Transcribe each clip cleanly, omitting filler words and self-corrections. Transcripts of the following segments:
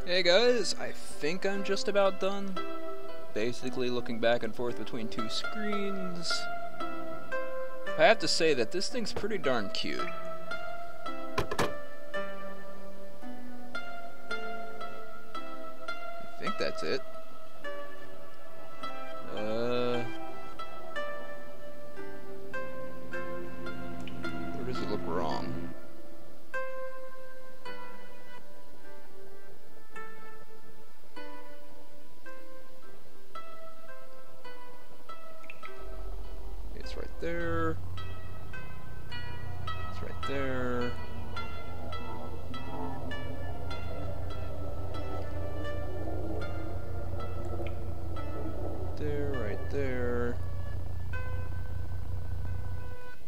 Hey guys, I think I'm just about done. Basically looking back and forth between two screens. I have to say that this thing's pretty darn cute. I think that's it. Where does it look wrong? It's right there. It's right there. There, right there.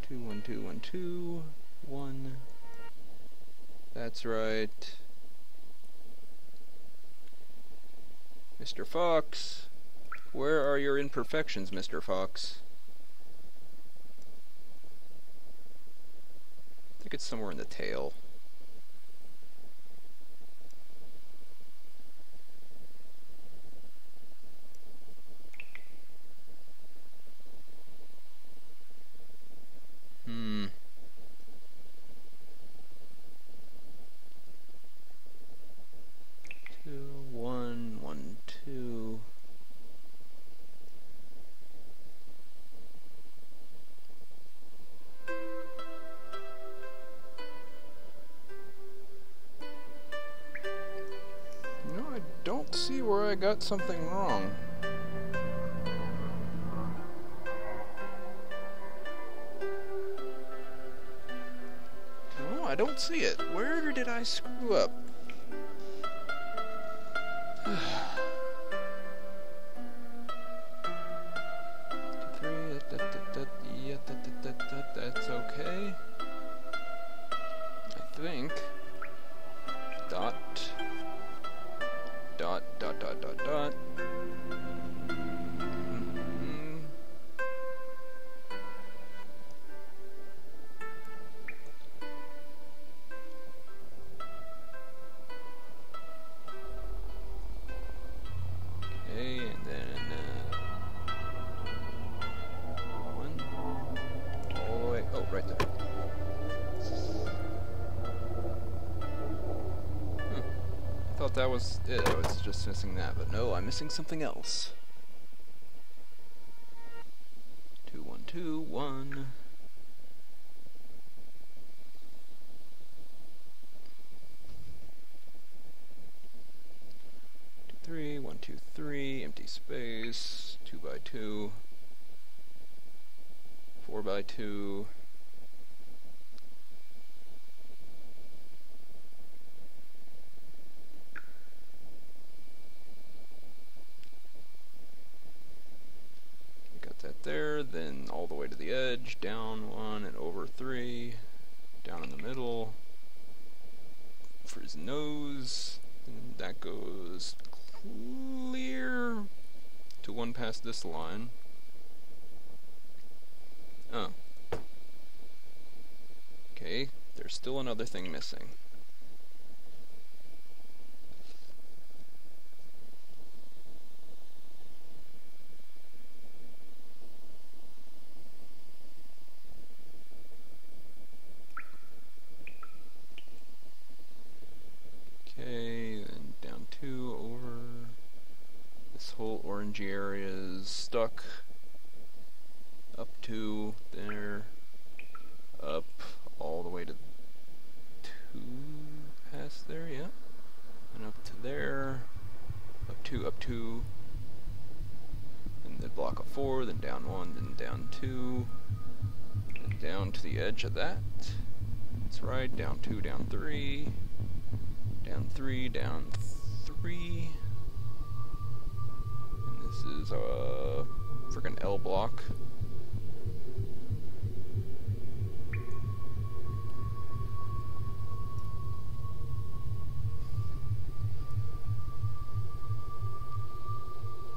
2 1 2 1 2 1. That's right. Mr. Fox, where are your imperfections, Mr. Fox? I think it's somewhere in the tail. Two, one, 1, 2. No, I don't see where I got something wrong. No, I don't see it. Where did I screw up? That's okay. I think. Dot. Dot, dot, dot, dot, dot. Okay, and then one all the way. Oh, right there. I thought that was it. I was just missing that, but no, I'm missing something else. 2 1 2 1. Three, 1 2 3, empty space, 2 by 2, 4 by 2. Got that there, then all the way to the edge, down 1 and over 3, down in the middle, for his nose, and that goes clear to 1 past this line. Oh. Okay, there's still another thing missing. Okay, then down 2 over. This whole orangey area is stuck. Up 2 there. Up all the way to 2 past there, yeah. And up to there. Up 2, up 2. And then block of 4, then down 1, then down 2. And down to the edge of that. That's right, down 2, down 3. Down 3, down 3. And this is a friggin' L block.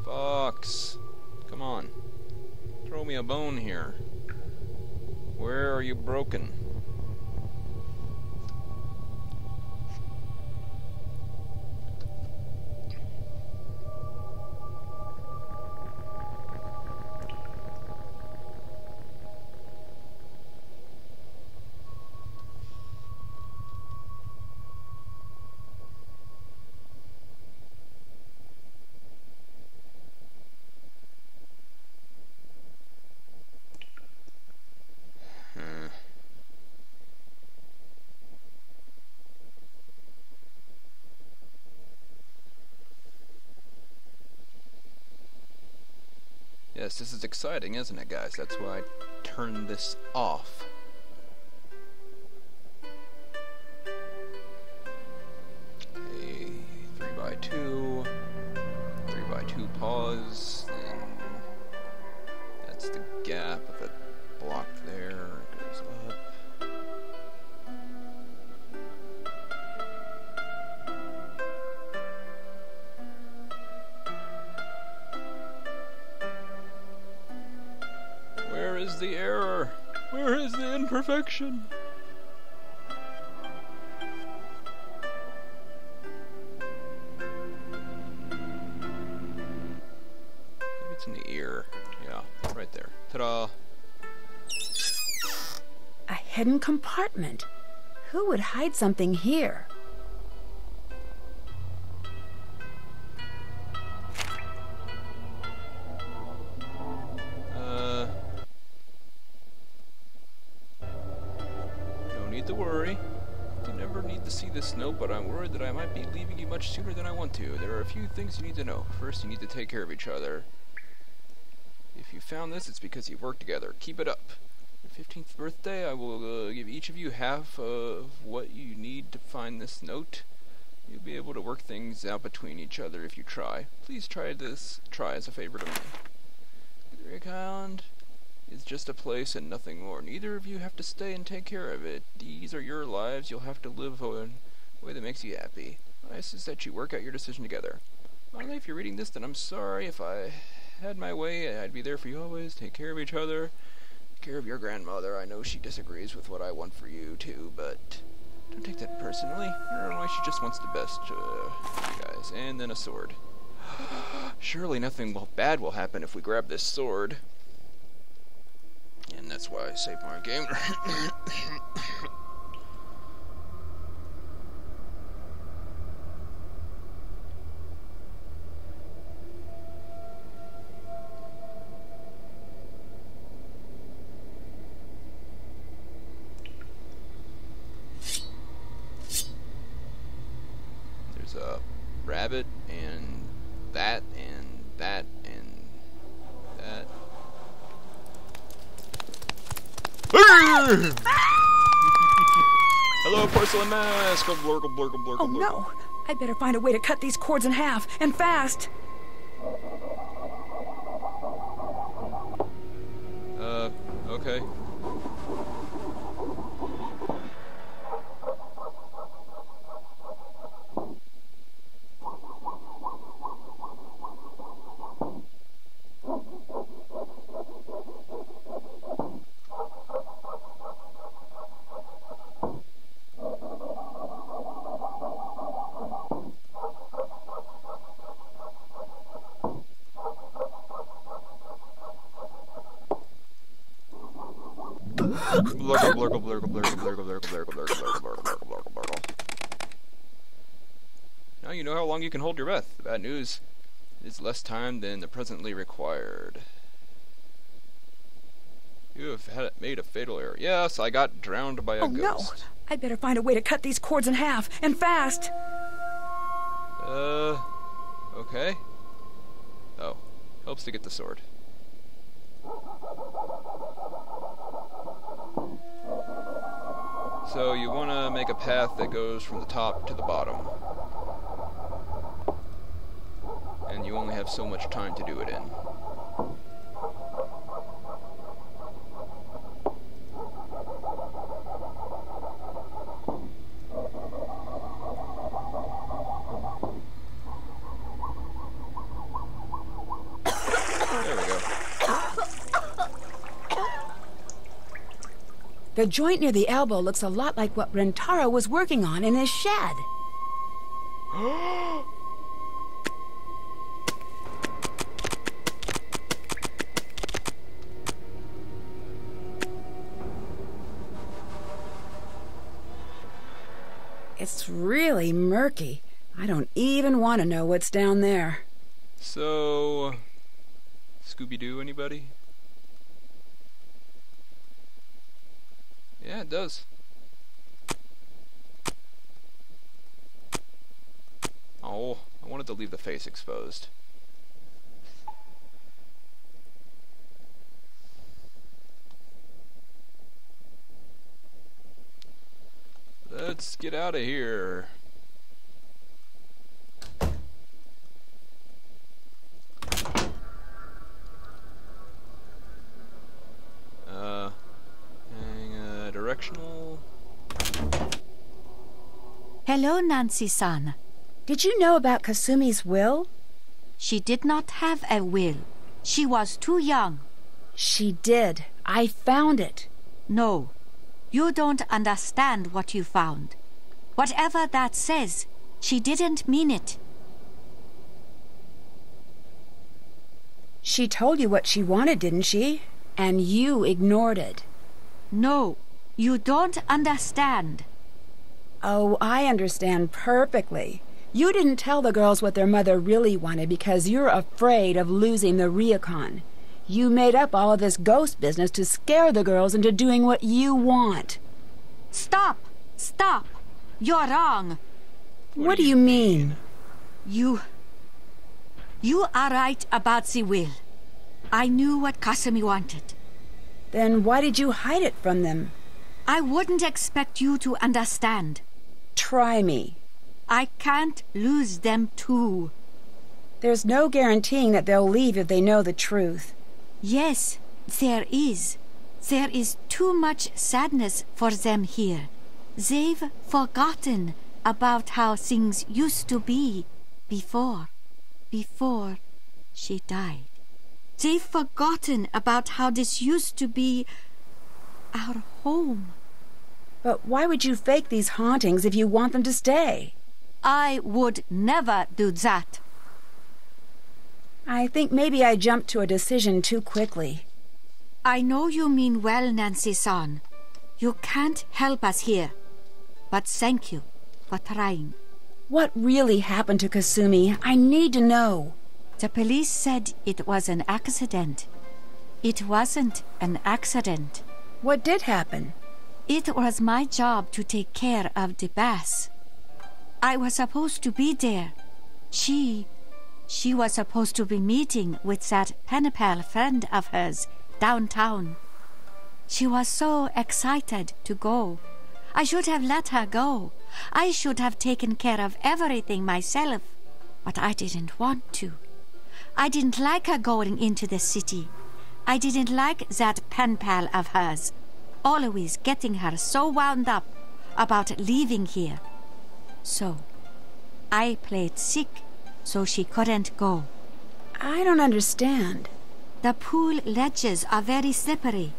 Fox, come on. Throw me a bone here. Where are you broken? this. This is exciting, isn't it, guys? That's why I turned this off. Okay, 3x2. 3x2 pause. Then that's the gap of the block there. It goes up. Where is the error? Where is the imperfection? Maybe it's in the ear. Yeah, right there. Ta-da! A hidden compartment. Who would hide something here? No need to worry. You never need to see this note, but I'm worried that I might be leaving you much sooner than I want to. There are a few things you need to know. First, you need to take care of each other. If you found this, it's because you worked together. Keep it up. Your 15th birthday, I will give each of you half of what you need to find this note. You'll be able to work things out between each other if you try. Please try as a favor to me. Drake Island is just a place and nothing more. Neither of you have to stay and take care of it. These are your lives. You'll have to live in a way that makes you happy. I insist that you work out your decision together. Finally, if you're reading this, then I'm sorry. If I had my way, I'd be there for you always. Take care of each other. Take care of your grandmother. I know she disagrees with what I want for you, too, but don't take that personally. Normally, she just wants the best for you guys. And then a sword. Surely nothing bad will happen if we grab this sword. And that's why I saved my game. There's a rabbit and that and that and that. Hello, porcelain mask! Oh no! I better find a way to cut these cords in half, and fast! Okay. Now you know how long you can hold your breath. The bad news is less time than the presently required. You have made a fatal error. Yes, I got drowned by a ghost. Oh no! I better find a way to cut these cords in half, and fast! Okay. Oh, helps to get the sword. So you want to make a path that goes from the top to the bottom. And you only have so much time to do it in. There we go. The joint near the elbow looks a lot like what Rentaro was working on in his shed. It's really murky. I don't even want to know what's down there. So, Scooby-Doo, anybody? Yeah, it does. Oh, I wanted to leave the face exposed. Let's get out of here. Directional. Hello, Nancy-san. Did you know about Kasumi's will? She did not have a will. She was too young. She did. I found it. No, you don't understand what you found. Whatever that says, she didn't mean it. She told you what she wanted, didn't she? And you ignored it. No, you don't understand. Oh, I understand perfectly. You didn't tell the girls what their mother really wanted because you're afraid of losing the Ryukon. You made up all of this ghost business to scare the girls into doing what you want. Stop! Stop! You're wrong. What do you mean? You are right about the will. I knew what Kasumi wanted. Then why did you hide it from them? I wouldn't expect you to understand. Try me. I can't lose them too. There's no guaranteeing that they'll leave if they know the truth. Yes, there is. There is too much sadness for them here. They've forgotten about how things used to be before she died. They've forgotten about how this used to be our home. But why would you fake these hauntings if you want them to stay? I would never do that. I think maybe I jumped to a decision too quickly. I know you mean well, Nancy-san. You can't help us here. But thank you for trying. What really happened to Kasumi? I need to know. The police said it was an accident. It wasn't an accident. What did happen? It was my job to take care of the bass. I was supposed to be there. She was supposed to be meeting with that pen pal friend of hers downtown. She was so excited to go. I should have let her go. I should have taken care of everything myself. But I didn't want to. I didn't like her going into the city. I didn't like that pen pal of hers, always getting her so wound up about leaving here. So, I played sick so she couldn't go. I don't understand. The pool ledges are very slippery.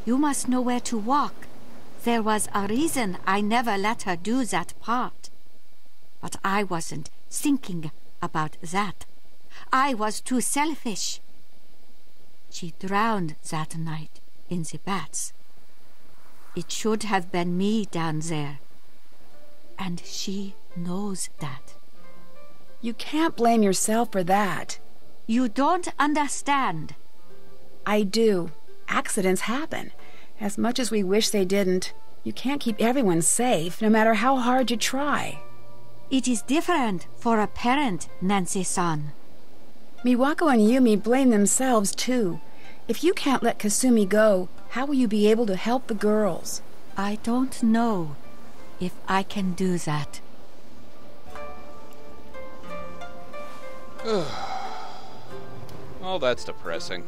You must know where to walk. There was a reason I never let her do that part. But I wasn't thinking about that. I was too selfish. She drowned that night in the baths. It should have been me down there. And she knows that. You can't blame yourself for that. You don't understand. I do. Accidents happen. As much as we wish they didn't, you can't keep everyone safe, no matter how hard you try. It is different for a parent, Nancy-san. Miwako and Yumi blame themselves, too. If you can't let Kasumi go, how will you be able to help the girls? I don't know if I can do that. Oh, that's depressing.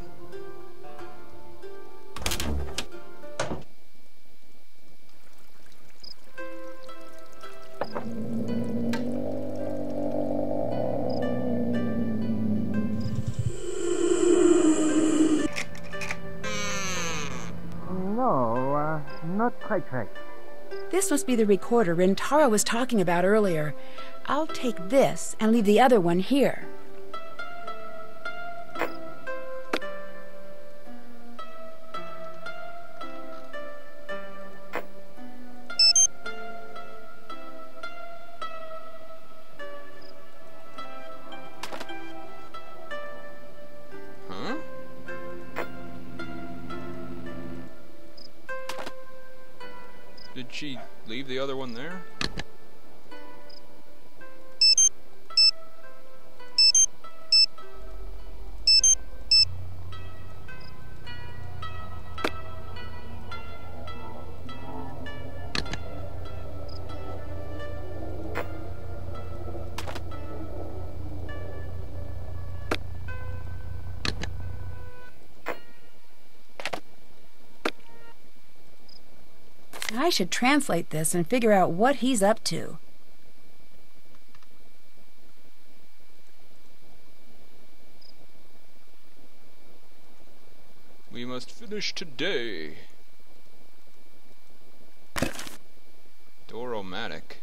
No, not quite right. This must be the recorder Rintaro was talking about earlier. I'll take this and leave the other one here. Huh? Did she leave the other one there? I should translate this and figure out what he's up to. We must finish today. Bormac.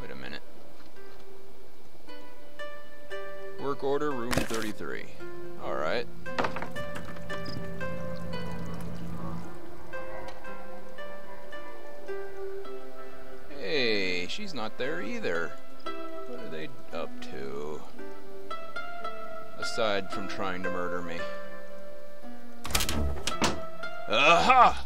Wait a minute. Work order, room 33. Alright. Hey, she's not there either. What are they up to? Aside from trying to murder me. Aha!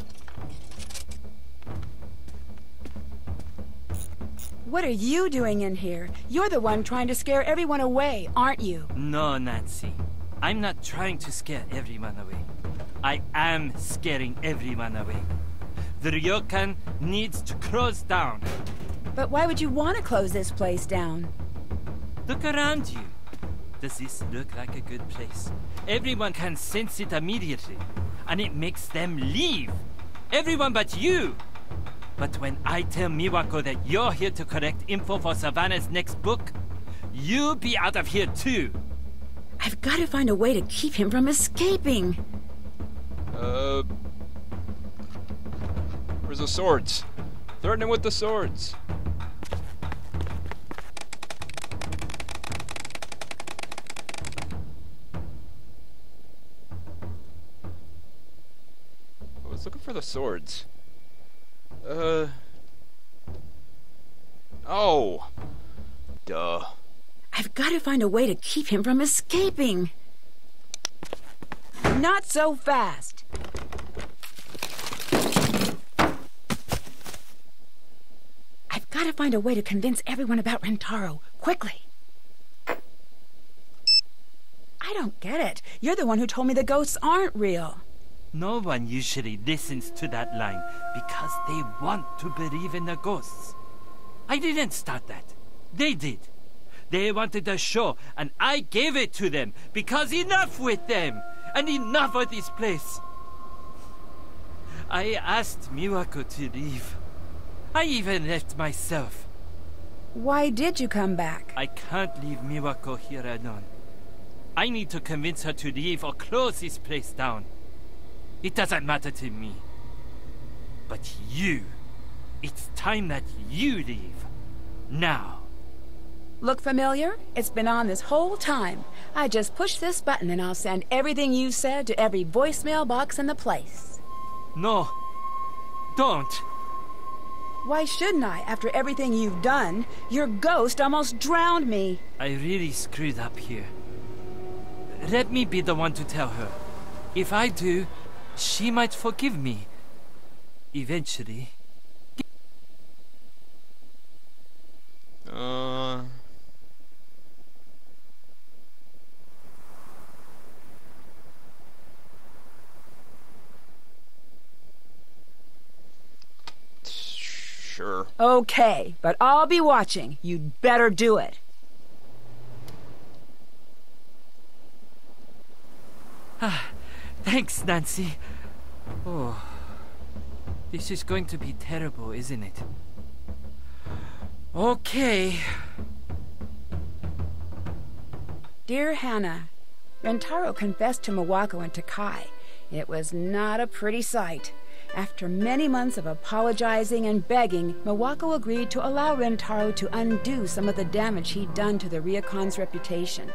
What are you doing in here? You're the one trying to scare everyone away, aren't you? No, Nancy. I'm not trying to scare everyone away. I am scaring everyone away. The ryokan needs to close down. But why would you want to close this place down? Look around you. Does this look like a good place? Everyone can sense it immediately, and it makes them leave. Everyone but you. But when I tell Miwako that you're here to collect info for Savannah's next book, you'll be out of here too. I've got to find a way to keep him from escaping. Where's the swords? Threaten him with the swords. I was looking for the swords. Oh! Duh. I've got to find a way to keep him from escaping. Not so fast. I've got to find a way to convince everyone about Rentaro, quickly. I don't get it. You're the one who told me the ghosts aren't real. No one usually listens to that line because they want to believe in the ghosts. I didn't start that. They did. They wanted a show, and I gave it to them because enough with them and enough of this place. I asked Miwako to leave. I even left myself. Why did you come back? I can't leave Miwako here alone. I need to convince her to leave or close this place down. It doesn't matter to me. But you, it's time that you leave. Now. Look familiar? It's been on this whole time. I just push this button and I'll send everything you said to every voicemail box in the place. No. Don't. Why shouldn't I, after everything you've done? Your ghost almost drowned me. I really screwed up here. Let me be the one to tell her. If I do, she might forgive me. Eventually. Sure. Okay, but I'll be watching. You'd better do it. Thanks, Nancy. Oh, this is going to be terrible, isn't it? Okay. Dear Hannah, Rentaro confessed to Miwako and Takai. It was not a pretty sight. After many months of apologizing and begging, Miwako agreed to allow Rentaro to undo some of the damage he'd done to the ryokan's reputation.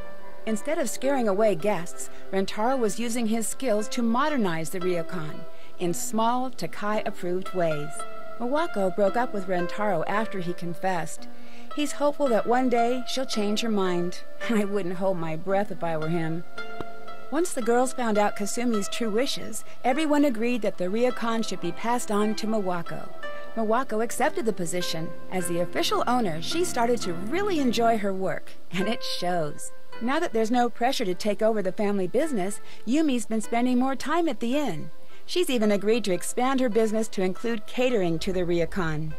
Instead of scaring away guests, Rentaro was using his skills to modernize the ryokan in small, Takai-approved ways. Miwako broke up with Rentaro after he confessed. He's hopeful that one day she'll change her mind. I wouldn't hold my breath if I were him. Once the girls found out Kasumi's true wishes, everyone agreed that the ryokan should be passed on to Miwako. Mawako accepted the position. As the official owner, she started to really enjoy her work, and it shows. Now that there's no pressure to take over the family business, Yumi's been spending more time at the inn. She's even agreed to expand her business to include catering to the ryokan.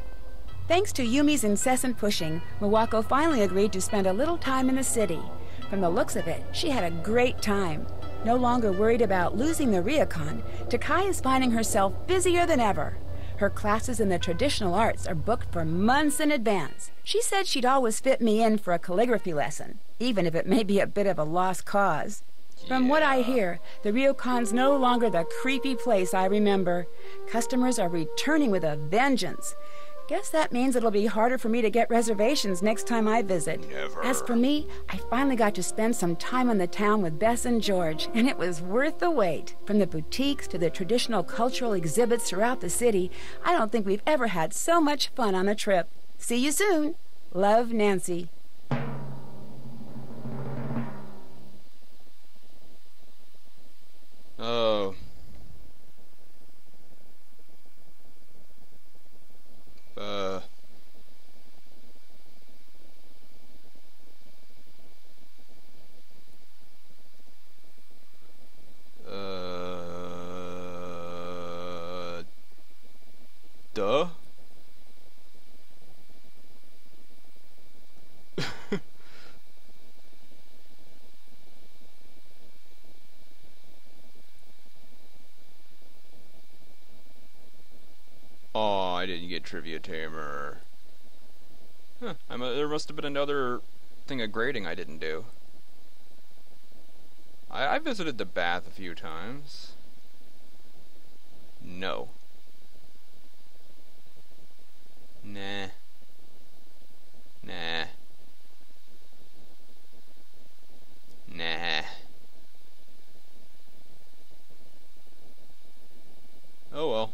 Thanks to Yumi's incessant pushing, Mawako finally agreed to spend a little time in the city. From the looks of it, she had a great time. No longer worried about losing the ryokan, Takai is finding herself busier than ever. Her classes in the traditional arts are booked for months in advance. She said she'd always fit me in for a calligraphy lesson, even if it may be a bit of a lost cause. From what I hear, the ryokan's no longer the creepy place I remember. Customers are returning with a vengeance. Guess that means it'll be harder for me to get reservations next time I visit. Never. As for me, I finally got to spend some time on the town with Bess and George, and it was worth the wait. From the boutiques to the traditional cultural exhibits throughout the city, I don't think we've ever had so much fun on a trip. See you soon. Love, Nancy. Oh. Duh? Oh, I didn't get Trivia Tamer. Huh, there must have been another thing of grading I didn't do. I visited the bath a few times. No. Nah. Nah. Nah. Oh well.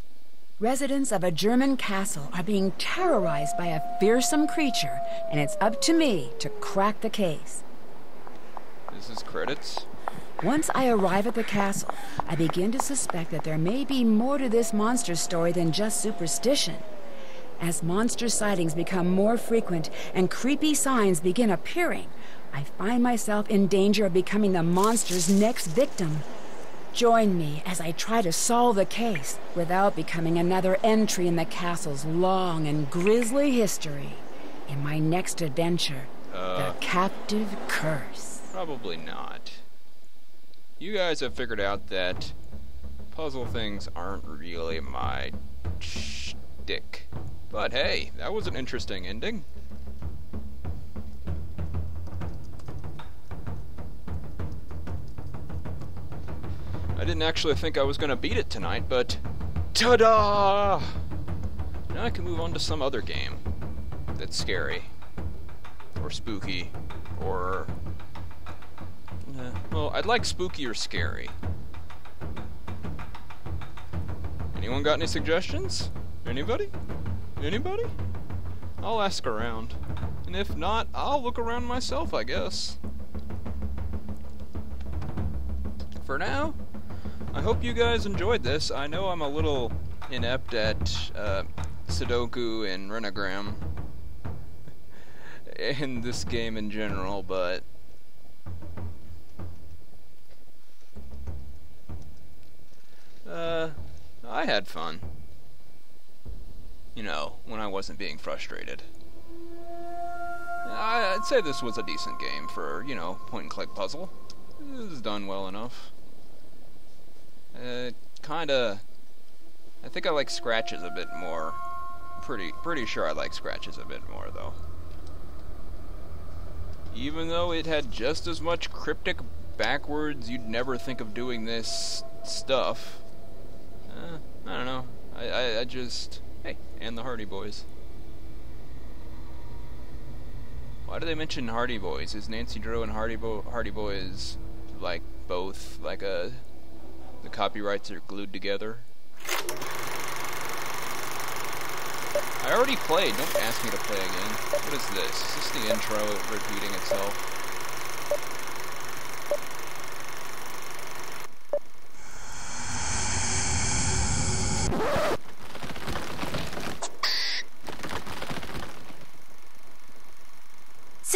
Residents of a German castle are being terrorized by a fearsome creature, and it's up to me to crack the case. This is credits. Once I arrive at the castle, I begin to suspect that there may be more to this monster story than just superstition. As monster sightings become more frequent and creepy signs begin appearing, I find myself in danger of becoming the monster's next victim. Join me as I try to solve the case without becoming another entry in the castle's long and grisly history. In my next adventure, The Captive Curse. Probably not. You guys have figured out that puzzle things aren't really my shtick. But hey, that was an interesting ending. I didn't actually think I was going to beat it tonight, but ta-da! Now I can move on to some other game that's scary, or spooky, or... well, I'd like spooky or scary. Anyone got any suggestions? Anybody? Anybody? I'll ask around. And if not, I'll look around myself, I guess. For now, I hope you guys enjoyed this. I know I'm a little inept at Sudoku and Renagram in this game in general, but I had fun. You know, when I wasn't being frustrated. I'd say this was a decent game for, you know, point-and-click puzzle. It was done well enough. Kinda... I think I like Scratches a bit more. Pretty sure I like Scratches a bit more, though. Even though it had just as much cryptic backwards, you'd never think of doing this stuff. I don't know. I just... Hey, and the Hardy Boys. Why do they mention Hardy Boys? Is Nancy Drew and Hardy Boys like both like the copyrights are glued together? I already played. Don't ask me to play again. What is this? Is this the intro repeating itself?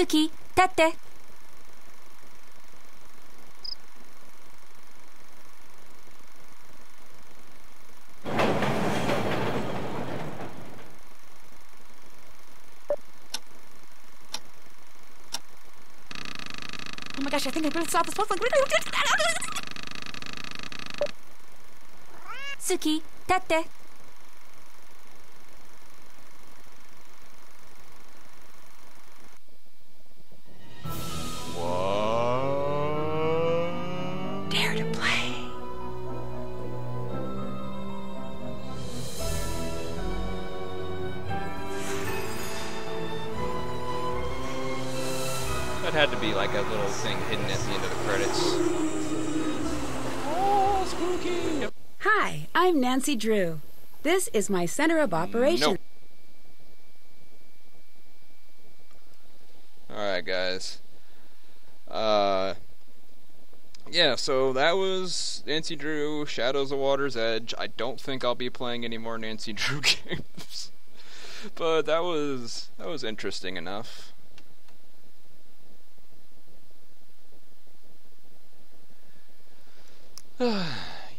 Suki, tate. Oh my gosh, I think I really saw this. Suki, tate. What? Dare to play. That had to be like a little thing hidden at the end of the credits. Oh, spooky! Yep. Hi, I'm Nancy Drew. This is my center of operations. Nope. Alright, guys. Yeah, so that was Nancy Drew, Shadows of Water's Edge. I don't think I'll be playing any more Nancy Drew games. But that was interesting enough.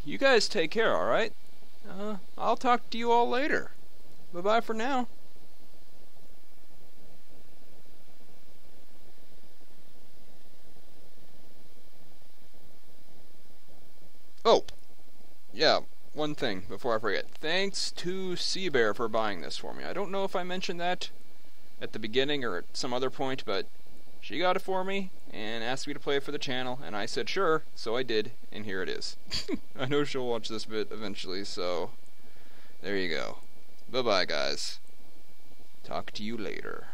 You guys take care, alright? I'll talk to you all later. Bye-bye for now. Oh, yeah, one thing before I forget. Thanks to Seabear for buying this for me. I don't know if I mentioned that at the beginning or at some other point, but she got it for me and asked me to play it for the channel, and I said sure, so I did, and here it is. I know she'll watch this bit eventually, so there you go. Bye-bye, guys. Talk to you later.